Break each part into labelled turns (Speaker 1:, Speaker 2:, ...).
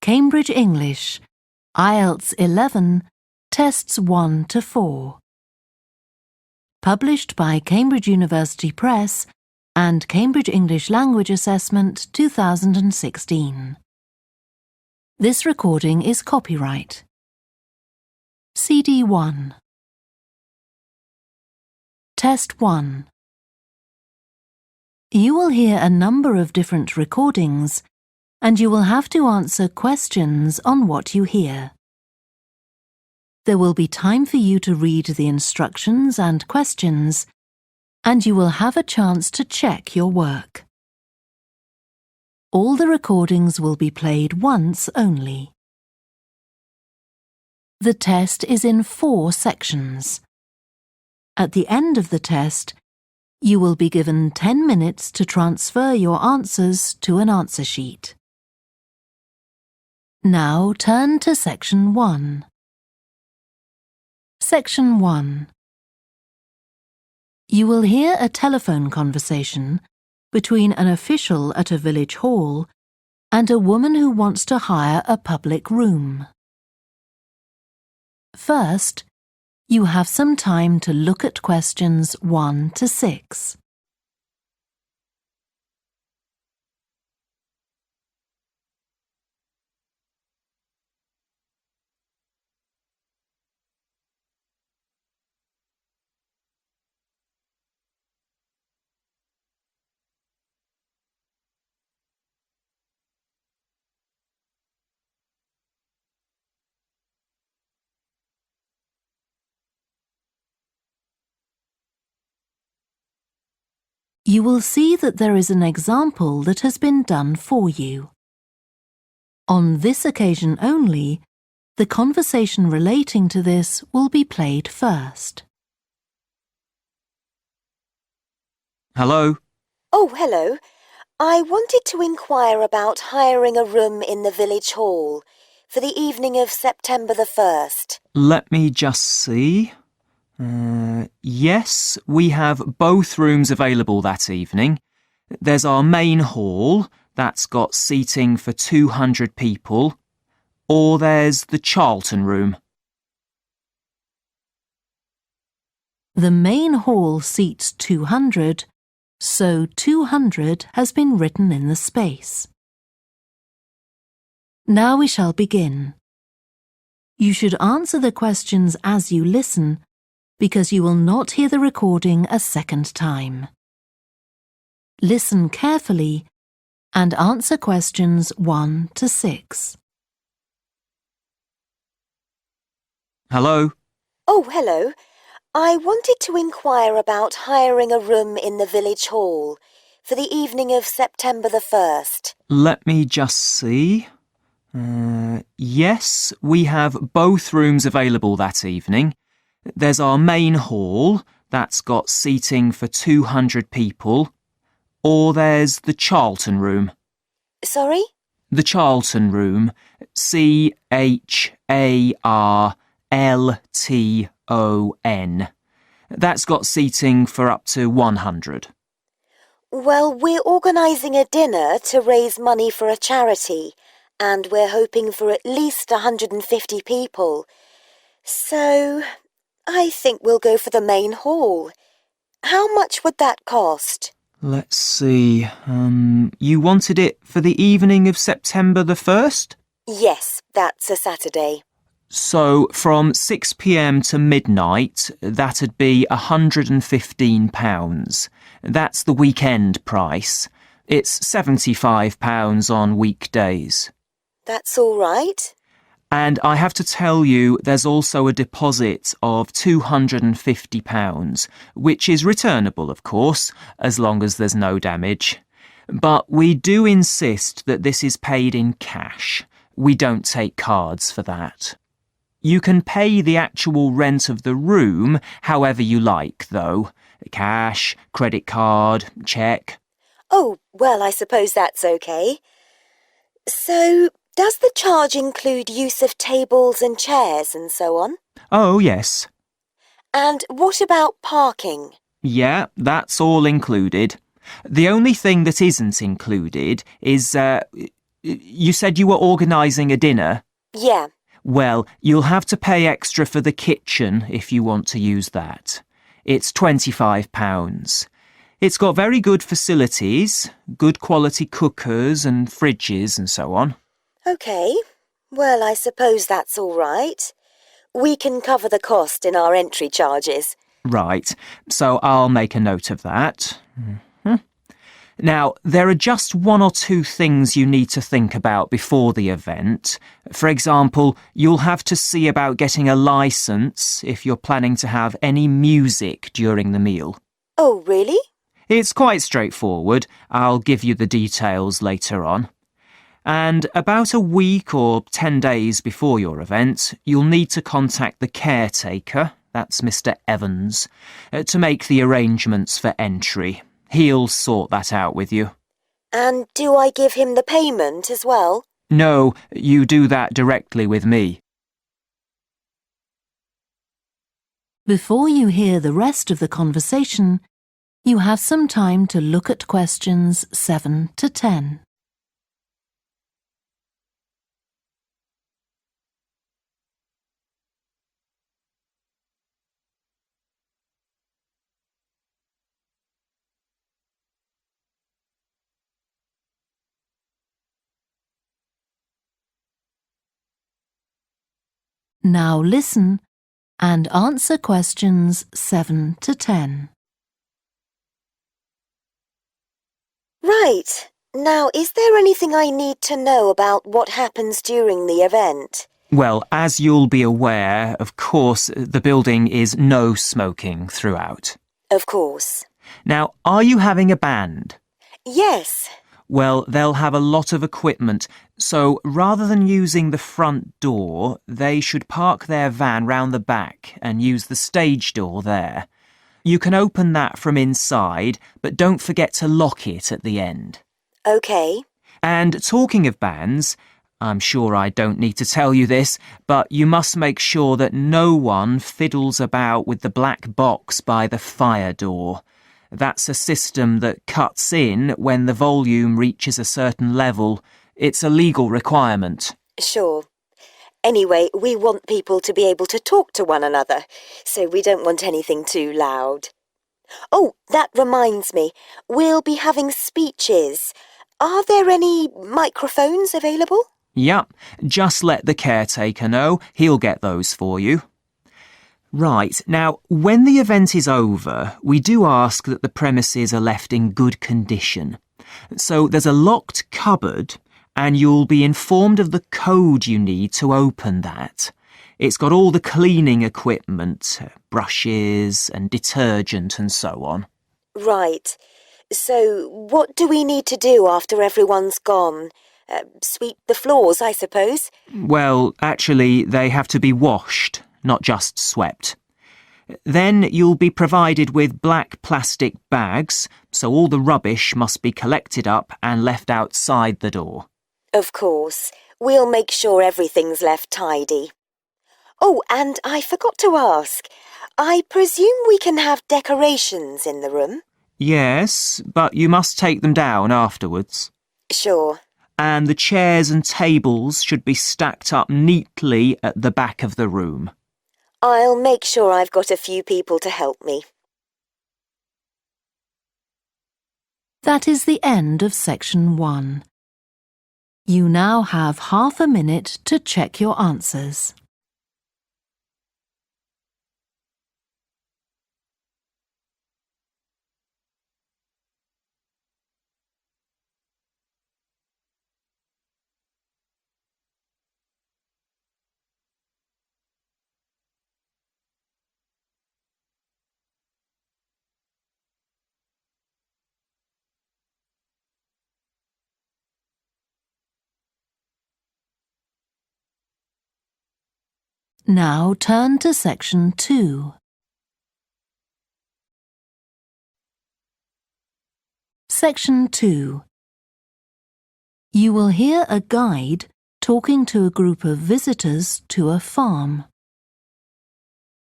Speaker 1: Cambridge English, Ielts 11, Tests 1 to 4. Published by Cambridge University Press and Cambridge English Language Assessment 2016. This recording is copyright. CD 1. Test 1. You will hear a number of different recordings, and you will have to answer questions on what you hear. There will be time for you to read the instructions and questions, and you will have a chance to check your work. All the recordings will be played once only. The test is in 4 sections. At the end of the test, you will be given 10 minutes to transfer your answers to an answer sheet. Now turn to Section 1. Section 1. You will hear a telephone conversation between an official at a village hall and a woman who wants to hire a public room. First, you have some time to look at questions 1 to 6. You will see that there is an example that has been done for you. On this occasion only, the conversation relating to this will be played first.
Speaker 2: Hello?
Speaker 3: Oh, hello. I wanted to inquire about hiring a room in the village hall for the evening of September the 1st.
Speaker 2: Let me just see. Yes, we have both rooms available that evening. There's our main hall, that's got seating for 200 people, or there's the Charlton room.
Speaker 1: The main hall seats 200, so 200 has been written in the space. Now we shall begin. You should answer the questions as you listen, because you will not hear the recording a second time. Listen carefully and answer questions 1 to 6.
Speaker 2: Hello?
Speaker 3: Oh, hello. I wanted to inquire about hiring a room in the village hall for the evening of September the 1st.
Speaker 2: Let me just see. Yes, we have both rooms available that evening. There's our main hall, that's got seating for 200 people, or there's the Charlton room.
Speaker 3: Sorry?
Speaker 2: The Charlton room, CHARLTON. That's got seating for up to 100.
Speaker 3: Well, we're organising a dinner to raise money for a charity, and we're hoping for at least 150 people. So I think we'll go for the main hall. How much would that cost?
Speaker 2: Let's see. You wanted it for the evening of September the 1st?
Speaker 3: Yes, that's a Saturday.
Speaker 2: So from 6 p.m. to midnight, that'd be £115. That's the weekend price. It's £75 on weekdays.
Speaker 3: That's all right.
Speaker 2: And I have to tell you, there's also a deposit of £250, which is returnable, of course, as long as there's no damage. But we do insist that this is paid in cash. We don't take cards for that. You can pay the actual rent of the room however you like, though. Cash, credit card, cheque.
Speaker 3: Oh, well, I suppose that's okay. So, does the charge include use of tables and chairs and so on?
Speaker 2: Oh, yes.
Speaker 3: And what about parking?
Speaker 2: Yeah, that's all included. The only thing that isn't included is You said you were organising a dinner?
Speaker 3: Yeah.
Speaker 2: Well, you'll have to pay extra for the kitchen if you want to use that. It's £25. It's got very good facilities, good quality cookers and fridges and so on.
Speaker 3: OK. Well, I suppose that's all right. We can cover the cost in our entry charges.
Speaker 2: Right, so I'll make a note of that. Now, there are just one or two things you need to think about before the event. For example, you'll have to see about getting a licence if you're planning to have any music during the meal.
Speaker 3: Oh, really?
Speaker 2: It's quite straightforward. I'll give you the details later on. And about a week or 10 days before your event, you'll need to contact the caretaker, that's Mr. Evans, to make the arrangements for entry. He'll sort that out with you.
Speaker 3: And do I give him the payment as well?
Speaker 2: No, you do that directly with me.
Speaker 1: Before you hear the rest of the conversation, you have some time to look at questions 7 to 10. Now listen and answer questions 7 to 10.
Speaker 3: Right. Now, is there anything I need to know about what happens during the event?
Speaker 2: Well, as you'll be aware, of course, the building is no smoking throughout.
Speaker 3: Of course.
Speaker 2: Now, are you having a band?
Speaker 3: Yes.
Speaker 2: Well, they'll have a lot of equipment, so rather than using the front door, they should park their van round the back and use the stage door there. You can open that from inside, but don't forget to lock it at the end.
Speaker 3: OK.
Speaker 2: And talking of bands, I'm sure I don't need to tell you this, but you must make sure that no one fiddles about with the black box by the fire door. That's a system that cuts in when the volume reaches a certain level. It's a legal requirement.
Speaker 3: Sure. Anyway, we want people to be able to talk to one another, so we don't want anything too loud. Oh, that reminds me. We'll be having speeches. Are there any microphones available?
Speaker 2: Yep, just let the caretaker know. He'll get those for you. Right, now, when the event is over, we do ask that the premises are left in good condition. So there's a locked cupboard, and you'll be informed of the code you need to open that. It's got all the cleaning equipment, brushes and detergent and so on.
Speaker 3: Right. So what do we need to do after everyone's gone? Sweep the floors, I suppose?
Speaker 2: Well, actually, they have to be washed, not just swept. Then you'll be provided with black plastic bags, so all the rubbish must be collected up and left outside the door.
Speaker 3: Of course. We'll make sure everything's left tidy. Oh, and I forgot to ask. I presume we can have decorations in the room?
Speaker 2: Yes, but you must take them down afterwards.
Speaker 3: Sure.
Speaker 2: And the chairs and tables should be stacked up neatly at the back of the room.
Speaker 3: I'll make sure I've got a few people to help me.
Speaker 1: That is the end of section 1. You now have half a minute to check your answers. Now turn to section 2. Section 2. You will hear a guide talking to a group of visitors to a farm.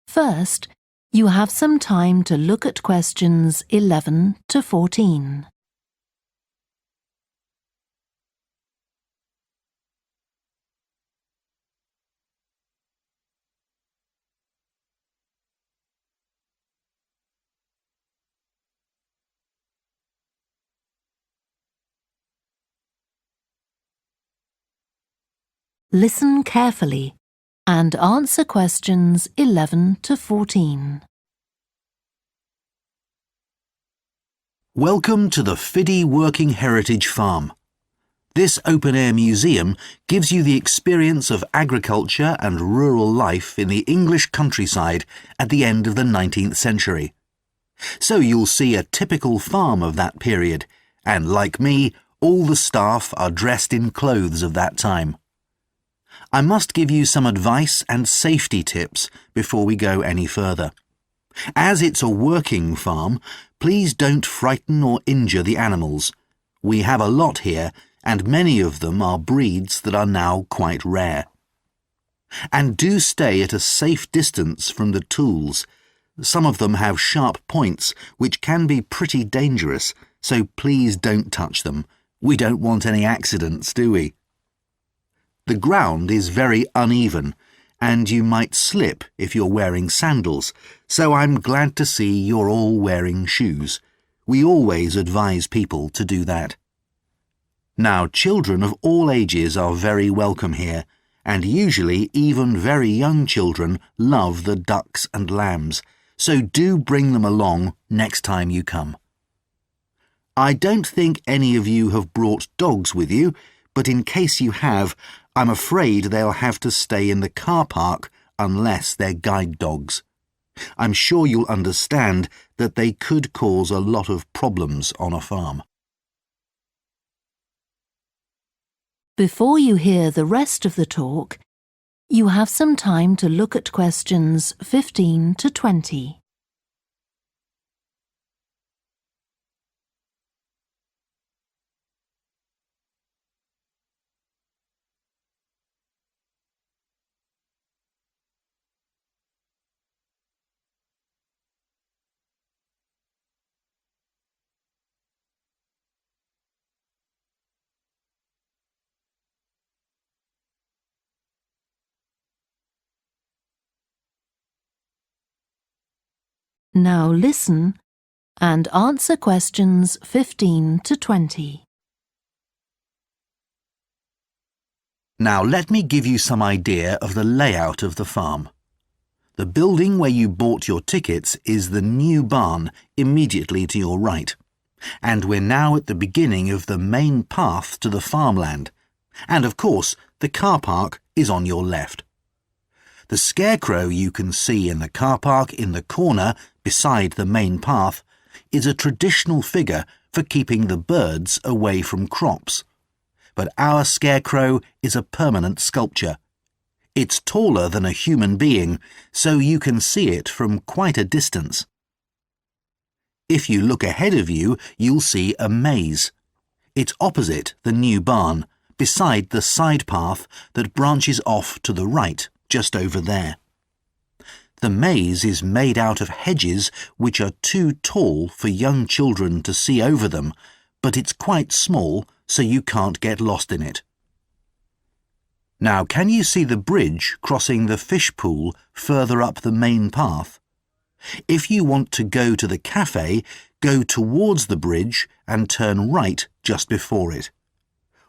Speaker 1: First, you have some time to look at questions 11 to 14. Listen carefully and answer questions 11 to 14.
Speaker 4: Welcome to the Fiddy Working Heritage Farm. This open-air museum gives you the experience of agriculture and rural life in the English countryside at the end of the 19th century. So you'll see a typical farm of that period, and like me, all the staff are dressed in clothes of that time. I must give you some advice and safety tips before we go any further. As it's a working farm, please don't frighten or injure the animals. We have a lot here, and many of them are breeds that are now quite rare. And do stay at a safe distance from the tools. Some of them have sharp points, which can be pretty dangerous, so please don't touch them. We don't want any accidents, do we? The ground is very uneven, and you might slip if you're wearing sandals, so I'm glad to see you're all wearing shoes. We always advise people to do that. Now, children of all ages are very welcome here, and usually even very young children love the ducks and lambs, so do bring them along next time you come. I don't think any of you have brought dogs with you, but in case you have, I'm afraid they'll have to stay in the car park unless they're guide dogs. I'm sure you'll understand that they could cause a lot of problems on a farm.
Speaker 1: Before you hear the rest of the talk, you have some time to look at questions 15 to 20. Now listen and answer questions 15 to 20.
Speaker 4: Now let me give you some idea of the layout of the farm. The building where you bought your tickets is the new barn immediately to your right, and we're now at the beginning of the main path to the farmland, and of course the car park is on your left. The scarecrow you can see in the car park in the corner beside the main path is a traditional figure for keeping the birds away from crops. But our scarecrow is a permanent sculpture. It's taller than a human being, so you can see it from quite a distance. If you look ahead of you, you'll see a maze. It's opposite the new barn, beside the side path that branches off to the right, just over there. The maze is made out of hedges which are too tall for young children to see over them, but it's quite small, so you can't get lost in it. Now, can you see the bridge crossing the fish pool further up the main path? If you want to go to the cafe, go towards the bridge and turn right just before it.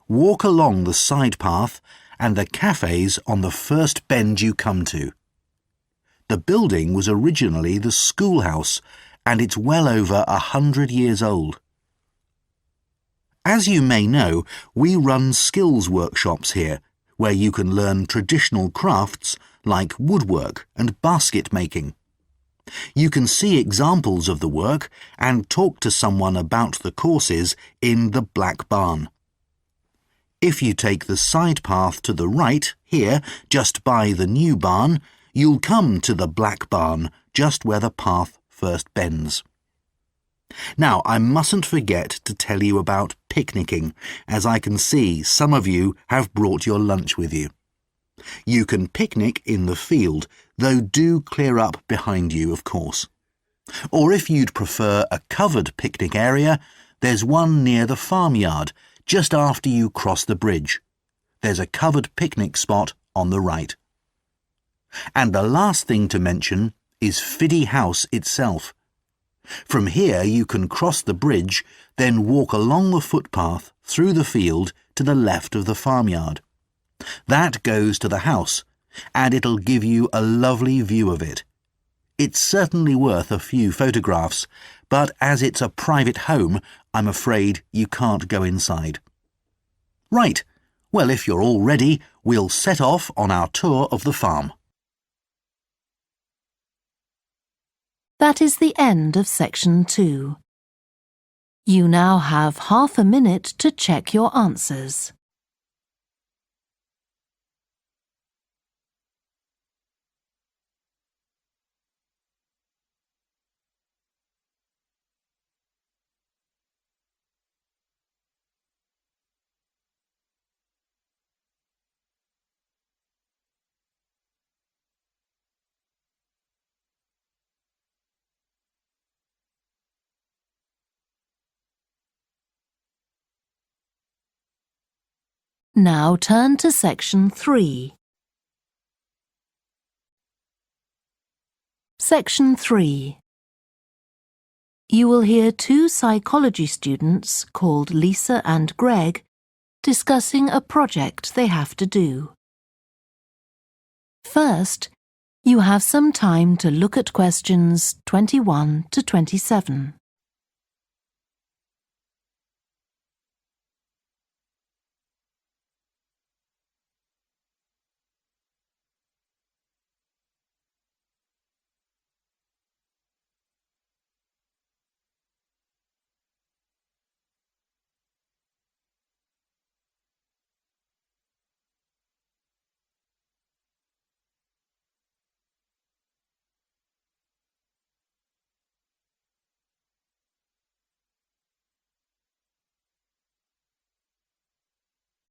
Speaker 4: Walk along the side path and the cafe's on the first bend you come to. The building was originally the schoolhouse, and it's well over 100 years old. As you may know, we run skills workshops here, where you can learn traditional crafts like woodwork and basket making. You can see examples of the work and talk to someone about the courses in the Black Barn. If you take the side path to the right, here, just by the new barn, you'll come to the Black Barn, just where the path first bends. Now, I mustn't forget to tell you about picnicking, as I can see some of you have brought your lunch with you. You can picnic in the field, though do clear up behind you, of course. Or if you'd prefer a covered picnic area, there's one near the farmyard, just after you cross the bridge. There's a covered picnic spot on the right. And the last thing to mention is Fiddy House itself. From here you can cross the bridge, then walk along the footpath through the field to the left of the farmyard. That goes to the house, and it'll give you a lovely view of it. It's certainly worth a few photographs, but as it's a private home, I'm afraid you can't go inside. Right, well, if you're all ready, we'll set off on our tour of the farm.
Speaker 1: That is the end of section 2. You now have half a minute to check your answers. Now turn to section 3. Section 3. You will hear two psychology students called Lisa and Greg discussing a project they have to do. First, you have some time to look at questions 21 to 27.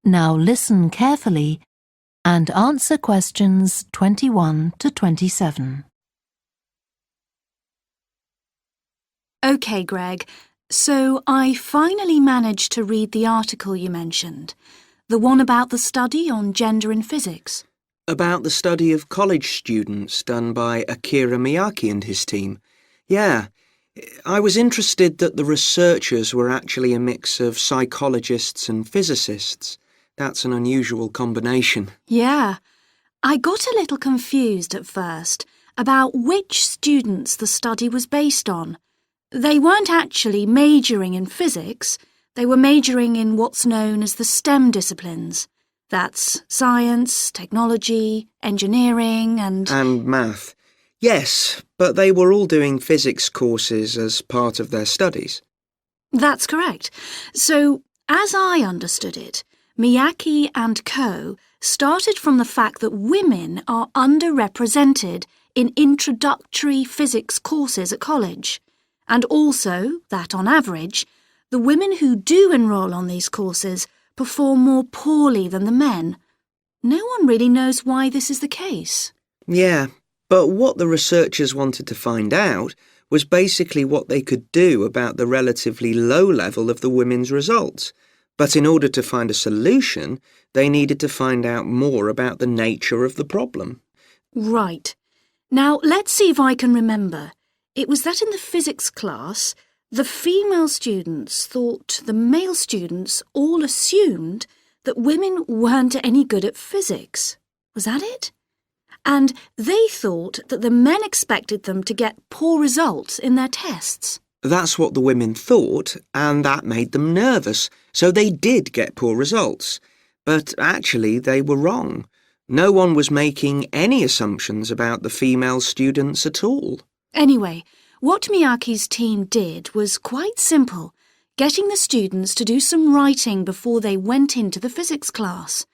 Speaker 1: Now listen carefully and answer questions 21 to 27.
Speaker 5: OK, Greg, so I finally managed to read the article you mentioned, the one about the study on gender in physics.
Speaker 6: About the study of college students done by Akira Miyake and his team. Yeah, I was interested that the researchers were actually a mix of psychologists and physicists. That's an unusual combination.
Speaker 5: Yeah, I got a little confused at first about which students the study was based on. They weren't actually majoring in physics, they were majoring in what's known as the STEM disciplines. That's science, technology, engineering and
Speaker 6: math. Yes, but they were all doing physics courses as part of their studies.
Speaker 5: That's correct. So, as I understood it, Miyake and co. started from the fact that women are underrepresented in introductory physics courses at college, and also that, on average, the women who do enrol on these courses perform more poorly than the men. No one really knows why this is the case.
Speaker 6: Yeah, but what the researchers wanted to find out was basically what they could do about the relatively low level of the women's results. But in order to find a solution, they needed to find out more about the nature of the problem.
Speaker 5: Right. Now, let's see if I can remember. It was that in the physics class, the female students thought the male students all assumed that women weren't any good at physics. Was that it? And they thought that the men expected them to get poor results in their tests.
Speaker 6: That's what the women thought, and that made them nervous, so they did get poor results. But actually, they were wrong. No one was making any assumptions about the female students at all.
Speaker 5: Anyway, what Miyake's team did was quite simple, getting the students to do some writing before they went into the physics class.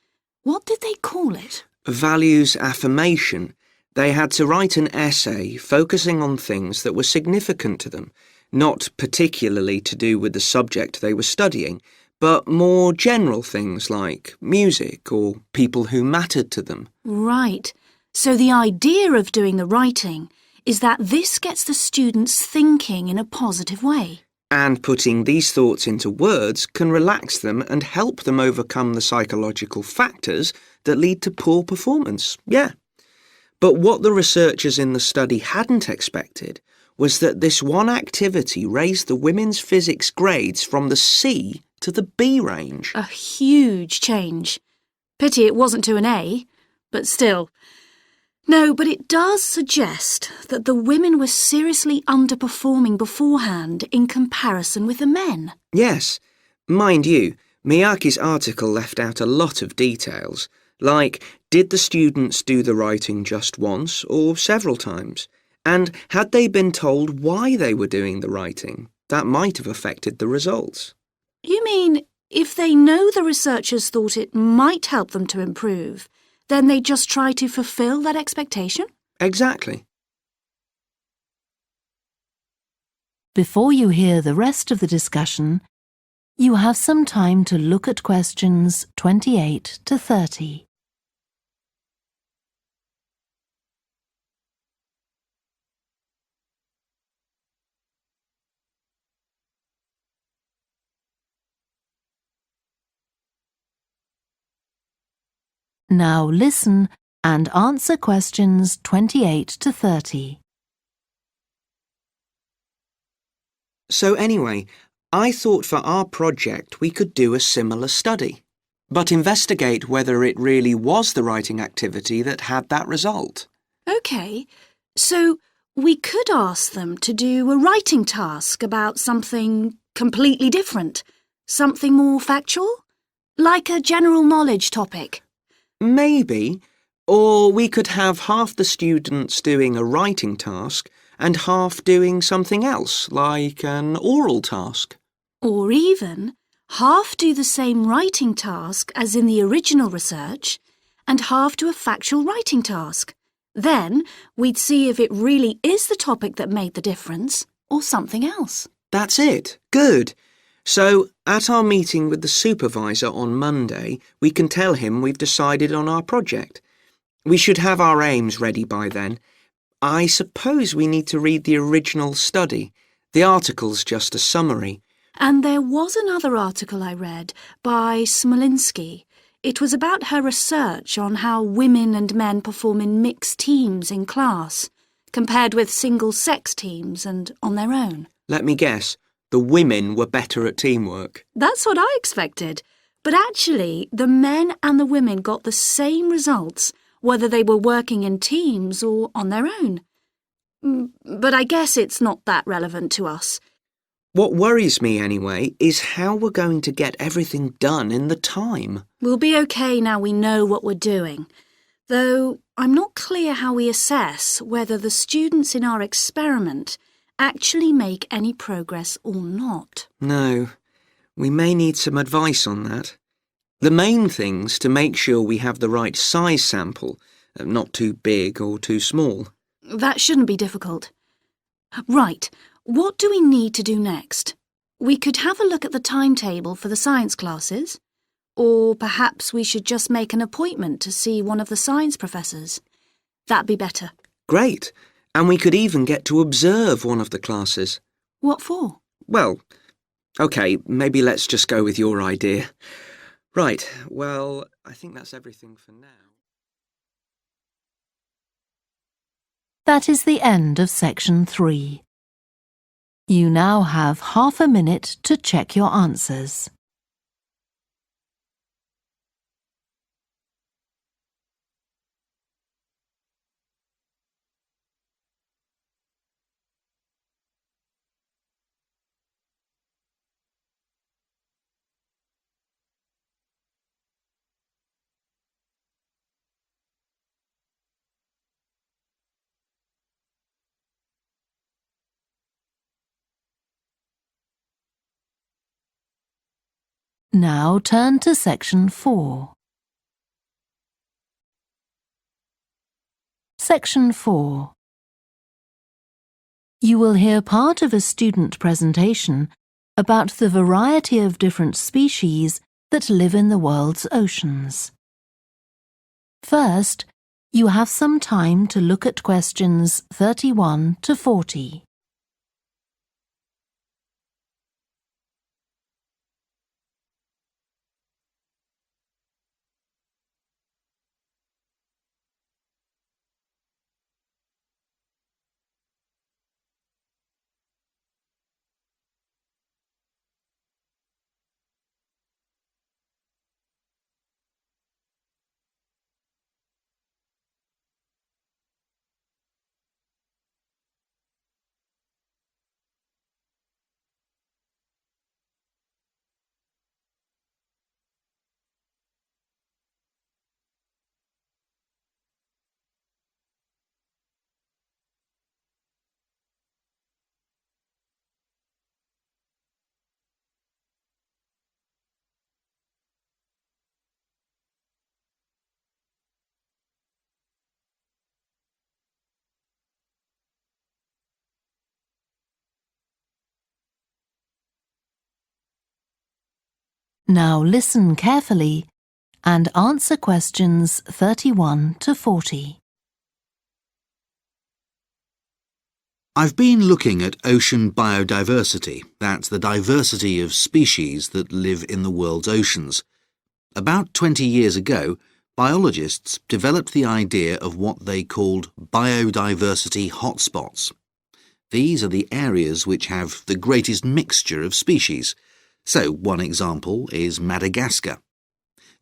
Speaker 5: What did they call it?
Speaker 6: Values affirmation. They had to write an essay focusing on things that were significant to them, not particularly to do with the subject they were studying, but more general things like music or people who mattered to them.
Speaker 5: Right. So the idea of doing the writing is that this gets the students thinking in a positive way.
Speaker 6: And putting these thoughts into words can relax them and help them overcome the psychological factors that lead to poor performance. Yeah. But what the researchers in the study hadn't expected was that this one activity raised the women's physics grades from the C to the B range.
Speaker 5: A huge change. Pity it wasn't to an A, but still. No, but it does suggest that the women were seriously underperforming beforehand in comparison with the men.
Speaker 6: Yes. Mind you, Miyake's article left out a lot of details, like did the students do the writing just once or several times? And had they been told why they were doing the writing? That might have affected the results.
Speaker 5: You mean if they know the researchers thought it might help them to improve, then they just try to fulfill that expectation?
Speaker 6: Exactly.
Speaker 1: Before you hear the rest of the discussion, you have some time to look at questions 28 to 30. Now listen and answer questions 28 to 30.
Speaker 6: So anyway, I thought for our project we could do a similar study, but investigate whether it really was the writing activity that had that result.
Speaker 5: OK, so we could ask them to do a writing task about something completely different, something more factual, like a general knowledge topic.
Speaker 6: Maybe. Or we could have half the students doing a writing task and half doing something else, like an oral task.
Speaker 5: Or even half do the same writing task as in the original research and half do a factual writing task. Then we'd see if it really is the topic that made the difference or something else.
Speaker 6: That's it. Good. So, at our meeting with the supervisor on Monday, we can tell him we've decided on our project. We should have our aims ready by then. I suppose we need to read the original study. The article's just a summary.
Speaker 5: And there was another article I read by Smolinski. It was about her research on how women and men perform in mixed teams in class, compared with single-sex teams and on their own.
Speaker 6: Let me guess. The women were better at teamwork.
Speaker 5: That's what I expected. But actually, the men and the women got the same results, whether they were working in teams or on their own. But I guess it's not that relevant to us.
Speaker 6: What worries me, anyway, is how we're going to get everything done in the time.
Speaker 5: We'll be okay now we know what we're doing. Though I'm not clear how we assess whether the students in our experiment actually make any progress or not.
Speaker 6: No, we may need some advice on that. The main thing's to make sure we have the right size sample, not too big or too small.
Speaker 5: That shouldn't be difficult. Right, what do we need to do next? We could have a look at the timetable for the science classes, or perhaps we should just make an appointment to see one of the science professors. That'd be better.
Speaker 6: Great. And we could even get to observe one of the classes.
Speaker 5: What for?
Speaker 6: Well, OK, maybe let's just go with your idea. Right, well, I think that's everything for now.
Speaker 1: That is the end of section 3. You now have half a minute to check your answers. Now turn to section 4. Section 4. You will hear part of a student presentation about the variety of different species that live in the world's oceans. First, you have some time to look at questions 31 to 40. Now listen carefully and answer questions 31 to 40.
Speaker 4: I've been looking at ocean biodiversity. That's the diversity of species that live in the world's oceans. About 20 years ago, biologists developed the idea of what they called biodiversity hot spots. These are the areas which have the greatest mixture of species. So one example is Madagascar.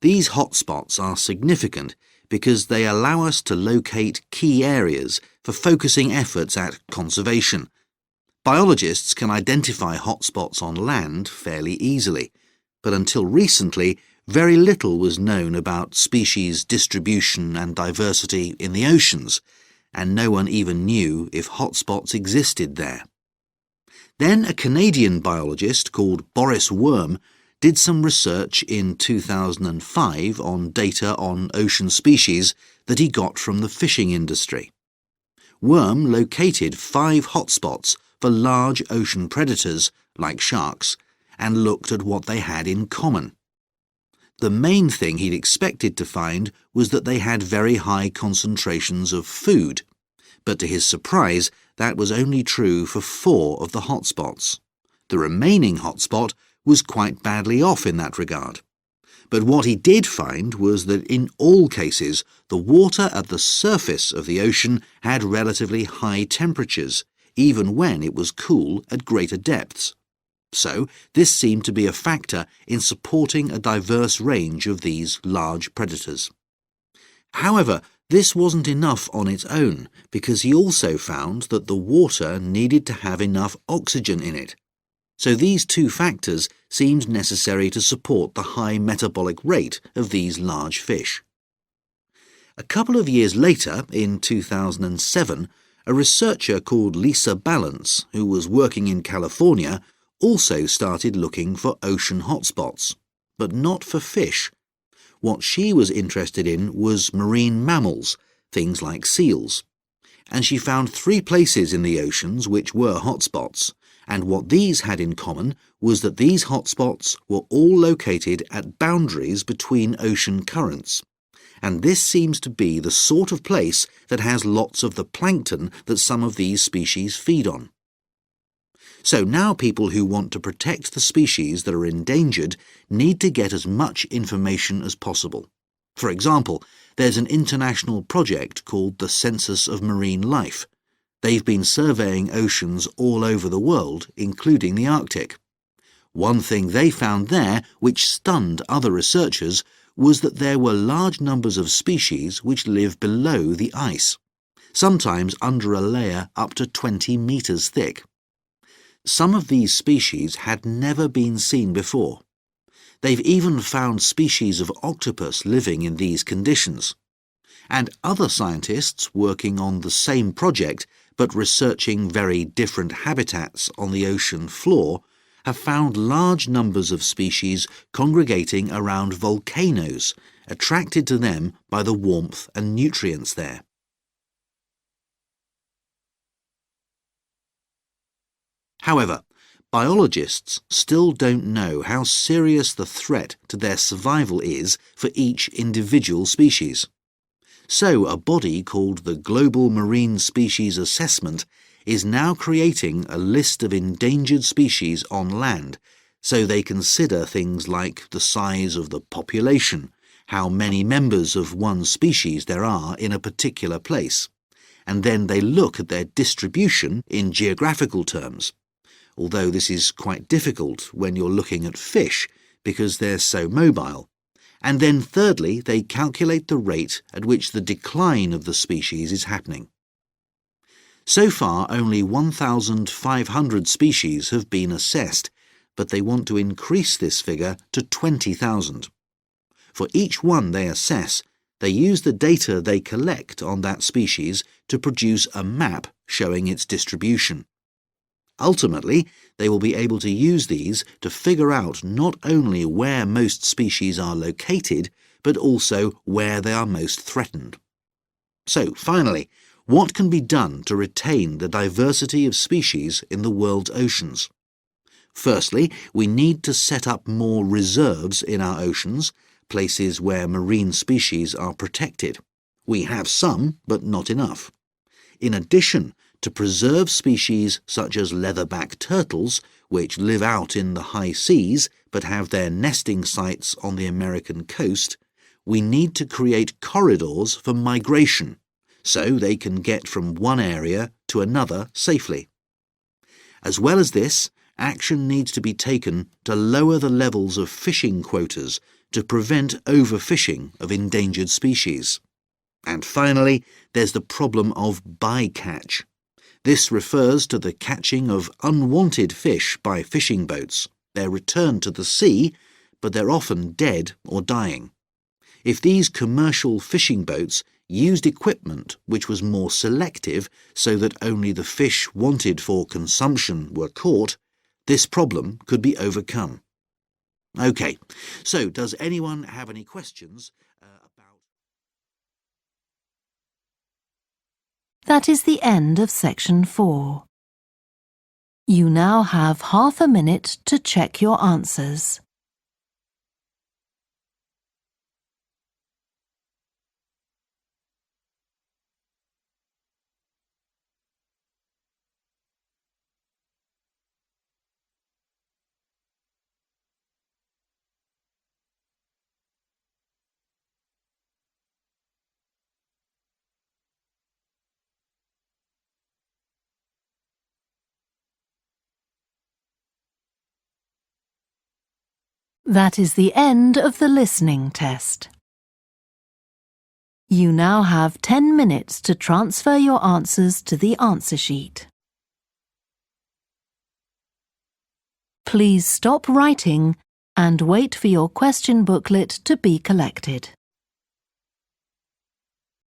Speaker 4: These hotspots are significant because they allow us to locate key areas for focusing efforts at conservation. Biologists can identify hotspots on land fairly easily, but until recently, very little was known about species distribution and diversity in the oceans, and no one even knew if hotspots existed there. Then a Canadian biologist called Boris Worm did some research in 2005 on data on ocean species that he got from the fishing industry. Worm located 5 hotspots for large ocean predators, like sharks, and looked at what they had in common. The main thing he'd expected to find was that they had very high concentrations of food, but to his surprise, that was only true for 4 of the hotspots. The remaining hotspot was quite badly off in that regard. But what he did find was that in all cases, the water at the surface of the ocean had relatively high temperatures, even when it was cool at greater depths. So this seemed to be a factor in supporting a diverse range of these large predators. However, this wasn't enough on its own, because he also found that the water needed to have enough oxygen in it. So these 2 factors seemed necessary to support the high metabolic rate of these large fish. A couple of years later, in 2007, a researcher called Lisa Balance, who was working in California, also started looking for ocean hotspots, but not for fish. What she was interested in was marine mammals, things like seals. And she found 3 places in the oceans which were hotspots, and what these had in common was that these hotspots were all located at boundaries between ocean currents. And this seems to be the sort of place that has lots of the plankton that some of these species feed on. So now people who want to protect the species that are endangered need to get as much information as possible. For example, there's an international project called the Census of Marine Life. They've been surveying oceans all over the world, including the Arctic. One thing they found there, which stunned other researchers, was that there were large numbers of species which live below the ice, sometimes under a layer up to 20 meters thick. Some of these species had never been seen before. They've even found species of octopus living in these conditions. And other scientists working on the same project but researching very different habitats on the ocean floor have found large numbers of species congregating around volcanoes, attracted to them by the warmth and nutrients there. However, biologists still don't know how serious the threat to their survival is for each individual species. So a body called the Global Marine Species Assessment is now creating a list of endangered species on land, so they consider things like the size of the population, how many members of one species there are in a particular place, and then they look at their distribution in geographical terms, although this is quite difficult when you're looking at fish because they're so mobile. And then thirdly, they calculate the rate at which the decline of the species is happening. So far, only 1,500 species have been assessed, but they want to increase this figure to 20,000. For each one they assess, they use the data they collect on that species to produce a map showing its distribution. Ultimately, they will be able to use these to figure out not only where most species are located, but also where they are most threatened. So, finally, what can be done to retain the diversity of species in the world's oceans? Firstly, we need to set up more reserves in our oceans, places where marine species are protected. We have some, but not enough. In addition, to preserve species such as leatherback turtles, which live out in the high seas but have their nesting sites on the American coast, we need to create corridors for migration, so they can get from one area to another safely. As well as this, action needs to be taken to lower the levels of fishing quotas to prevent overfishing of endangered species. And finally, there's the problem of bycatch. This refers to the catching of unwanted fish by fishing boats. They're returned to the sea, but they're often dead or dying. If these commercial fishing boats used equipment which was more selective so that only the fish wanted for consumption were caught, this problem could be overcome. OK, so does anyone have any questions about...
Speaker 1: That is the end of section 4. You now have half a minute to check your answers. That is the end of the listening test. You now have 10 minutes to transfer your answers to the answer sheet. Please stop writing and wait for your question booklet to be collected.